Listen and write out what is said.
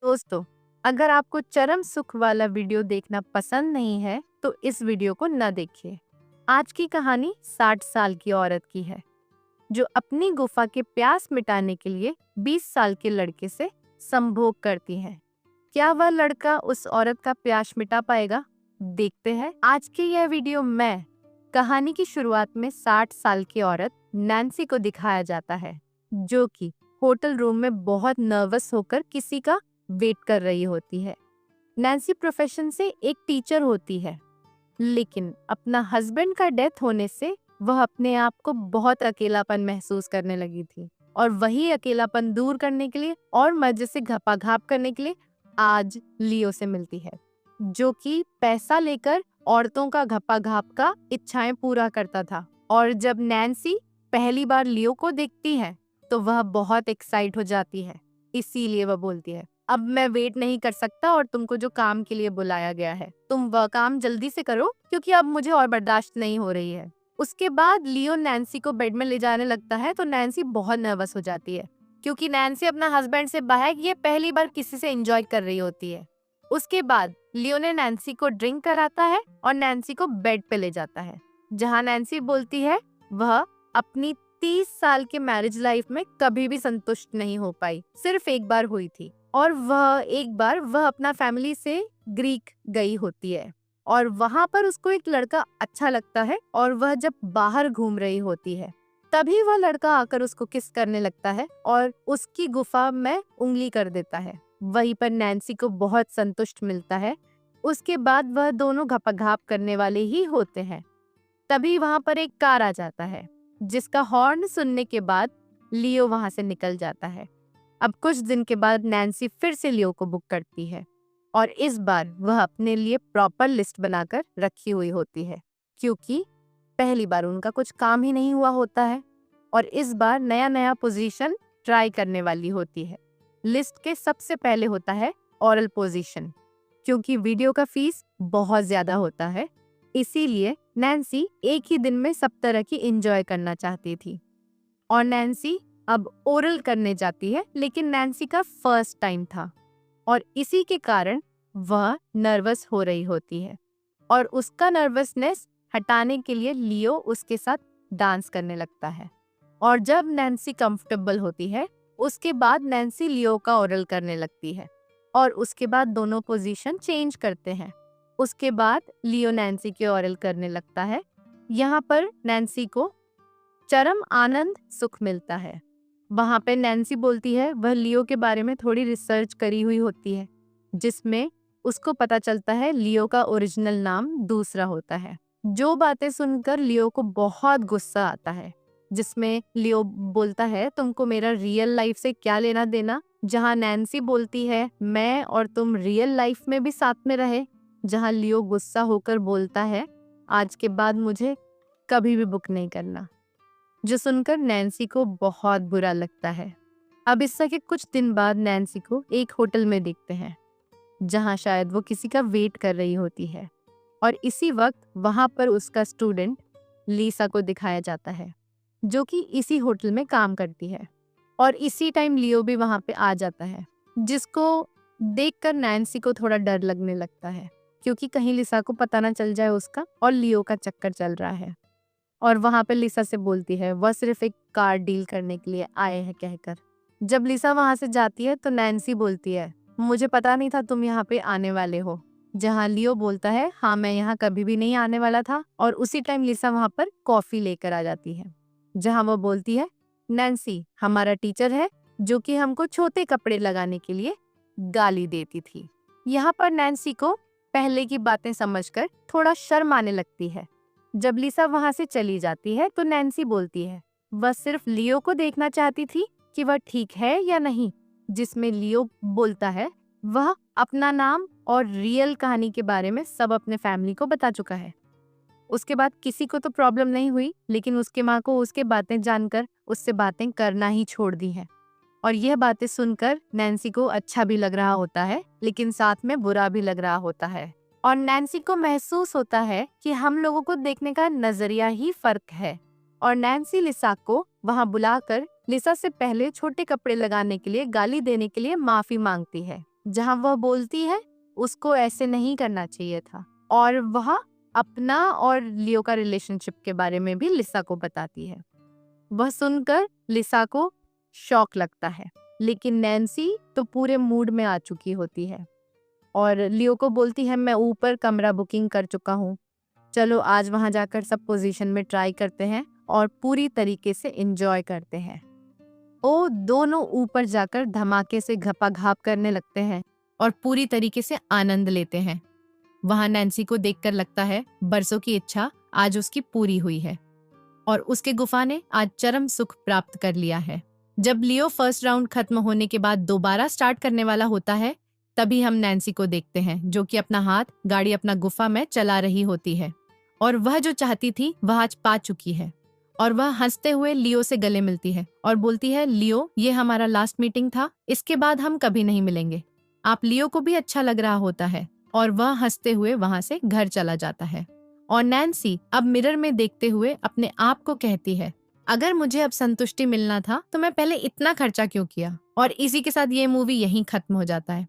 दोस्तों, अगर आपको चरम सुख वाला वीडियो देखना पसंद नहीं है तो इस वीडियो को न देखिए। आज की कहानी 60 साल की औरत की है जो अपनी गुफा के प्यास मिटाने के लिए 20 साल के लड़के से संभोग करती है। क्या वह लड़का उस औरत का प्यास मिटा पाएगा? देखते हैं आज की यह वीडियो में। कहानी की शुरुआत में 60 साल की औरत नैन्सी को दिखाया जाता है जो कि होटल रूम में बहुत नर्वस होकर किसी का वेट कर रही होती है। नैन्सी प्रोफेशन से एक टीचर होती है, लेकिन अपना हस्बैंड का डेथ होने से वह अपने आप को बहुत अकेलापन महसूस करने लगी थी और वही अकेलापन दूर करने के लिए और मजे से घपाघाप करने के लिए आज लियो से मिलती है, जो कि पैसा लेकर औरतों का घपाघाप का इच्छाएं पूरा करता था। और जब नैन्सी पहली बार लियो को देखती है तो वह बहुत एक्साइट हो जाती है। इसीलिए वह बोलती है, अब मैं वेट नहीं कर सकता और तुमको जो काम के लिए बुलाया गया है तुम वह काम जल्दी से करो क्योंकि अब मुझे और बर्दाश्त नहीं हो रही है। उसके बाद लियो नैन्सी को बेड में ले जाने लगता है तो नैन्सी बहुत नर्वस हो जाती है क्योंकि नैन्सी अपना हस्बैंड से बाहर ये पहली बार किसी से एंजॉय कर रही होती है। उसके बाद लियो ने नैन्सी को ड्रिंक कराता है और नैन्सी को बेड पे ले जाता है, जहाँ नैन्सी बोलती है वह अपनी 30 साल के मैरिज लाइफ में कभी भी संतुष्ट नहीं हो पाई, सिर्फ एक बार हुई थी और वह एक बार वह अपना फैमिली से ग्रीक गई होती है और वहां पर उसको एक लड़का अच्छा लगता है और वह जब बाहर घूम रही होती है तभी वह लड़का आकर उसको किस करने लगता है और उसकी गुफा में उंगली कर देता है। वहीं पर नैन्सी को बहुत संतुष्ट मिलता है। उसके बाद वह दोनों घपाघाप करने वाले ही होते हैं। तभी वहां पर एक कार आ जाता है जिसका हॉर्न सुनने के बाद लियो वहां से निकल जाता है। अब कुछ दिन के बाद नैन्सी फिर से लियो को बुक करती है और इस बार वह अपने लिए प्रॉपर लिस्ट बनाकर रखी हुई होती है क्योंकि पहली बार उनका कुछ काम ही नहीं हुआ होता है और इस बार नया नया पोजीशन ट्राई करने वाली होती है। लिस्ट के सबसे पहले होता है ओरल पोजीशन, क्योंकि वीडियो का फीस बहुत ज्यादा होता है इसीलिए नैन्सी एक ही दिन में सब तरह की एंजॉय करना चाहती थी और नैन्सी अब ओरल करने जाती है, लेकिन नैन्सी का फर्स्ट टाइम था और इसी के कारण वह नर्वस हो रही होती है और उसका नर्वसनेस हटाने के लिए लियो उसके साथ डांस करने लगता है और जब नैन्सी कंफर्टेबल होती है उसके बाद नैन्सी लियो का ओरल करने लगती है और उसके बाद दोनों पोजीशन चेंज करते हैं। उसके बाद लियो नैन्सी के ओरल करने लगता है। यहाँ पर नैन्सी को चरम आनंद सुख मिलता है। वहां पे नैन्सी बोलती है वह लियो के बारे में थोड़ी रिसर्च करी हुई होती है जिसमें उसको पता चलता है लियो का ओरिजिनल नाम दूसरा होता है। जो बातें सुनकर लियो को बहुत गुस्सा आता है, जिसमें लियो बोलता है तुमको मेरा रियल लाइफ से क्या लेना देना, जहां नैन्सी बोलती है मैं और तुम रियल लाइफ में भी साथ में रहे, जहां लियो गुस्सा होकर बोलता है आज के बाद मुझे कभी भी बुक नहीं करना, जो सुनकर नैन्सी को बहुत बुरा लगता है। अब इससे के कुछ दिन बाद नैन्सी को एक होटल में देखते हैं जहां शायद वो किसी का वेट कर रही होती है और इसी वक्त वहां पर उसका स्टूडेंट लीसा को दिखाया जाता है जो कि इसी होटल में काम करती है और इसी टाइम लियो भी वहां पे आ जाता है, जिसको देखकर नैन्सी को थोड़ा डर लगने लगता है क्योंकि कहीं लीसा को पता ना चल जाए उसका और लियो का चक्कर चल रहा है। और वहां पे लीसा से बोलती है वह सिर्फ एक कार डील करने के लिए आए हैं कहकर। जब लीसा वहां से जाती है तो नैन्सी बोलती है मुझे पता नहीं था तुम यहाँ पे आने वाले हो, जहाँ लियो बोलता है हाँ मैं यहाँ कभी भी नहीं आने वाला था। और उसी टाइम लीसा वहां पर कॉफी लेकर आ जाती है जहाँ वो बोलती है नैन्सी हमारा टीचर है जो कि हमको छोटे कपड़े लगाने के लिए गाली देती थी। यहाँ पर नैन्सी को पहले की बातें समझकर थोड़ा शर्म आने लगती है। जब लीसा वहां से चली जाती है तो नैन्सी बोलती है वह सिर्फ लियो को देखना चाहती थी कि वह ठीक है या नहीं, जिसमें लियो बोलता है वह अपना नाम और रियल कहानी के बारे में सब अपने फैमिली को बता चुका है। उसके बाद किसी को तो प्रॉब्लम नहीं हुई, लेकिन उसके माँ को उसके बातें जानकर उससे बातें करना ही छोड़ दी है और यह बातें सुनकर नैन्सी को अच्छा भी लग रहा होता है लेकिन साथ में बुरा भी लग रहा होता है और नैन्सी को महसूस होता है कि हम लोगों को देखने का नजरिया ही फर्क है। और नैन्सी लिसा को वहां बुलाकर लिसा से पहले छोटे कपड़े लगाने के लिए गाली देने के लिए माफी मांगती है जहां वह बोलती है उसको ऐसे नहीं करना चाहिए था, और वह अपना और लियो का रिलेशनशिप के बारे में भी लिसा को बताती है। वह सुनकर लिसा को शॉक लगता है, लेकिन नैन्सी तो पूरे मूड में आ चुकी होती है और लियो को बोलती है, मैं ऊपर कमरा बुकिंग कर चुका हूँ, चलो आज वहां जाकर सब पोजीशन में ट्राई करते हैं और पूरी तरीके से एंजॉय करते हैं। वो दोनों ऊपर जाकर धमाके से घपाघाप करने लगते हैं और पूरी तरीके से आनंद लेते हैं। वहां नैन्सी को देखकर लगता है बरसों की इच्छा आज उसकी पूरी हुई है और उसके गुफा ने आज चरम सुख प्राप्त कर लिया है। जब लियो फर्स्ट राउंड खत्म होने के बाद दोबारा स्टार्ट करने वाला होता है, तभी हम नैन्सी को देखते हैं जो कि अपना हाथ गाड़ी अपना गुफा में चला रही होती है और वह जो चाहती थी वह आज पा चुकी है। और वह हंसते हुए लियो से गले मिलती है और बोलती है, लियो ये हमारा लास्ट मीटिंग था, इसके बाद हम कभी नहीं मिलेंगे। आप लियो को भी अच्छा लग रहा होता है। और वह हंसते हुए वहां से घर चला जाता है। और नैन्सी अब मिरर में देखते हुए अपने आप को कहती है, अगर मुझे अब संतुष्टि मिलना था तो मैं पहले इतना खर्चा क्यों किया। और इसी के साथ ये मूवी यहीं खत्म हो जाता है।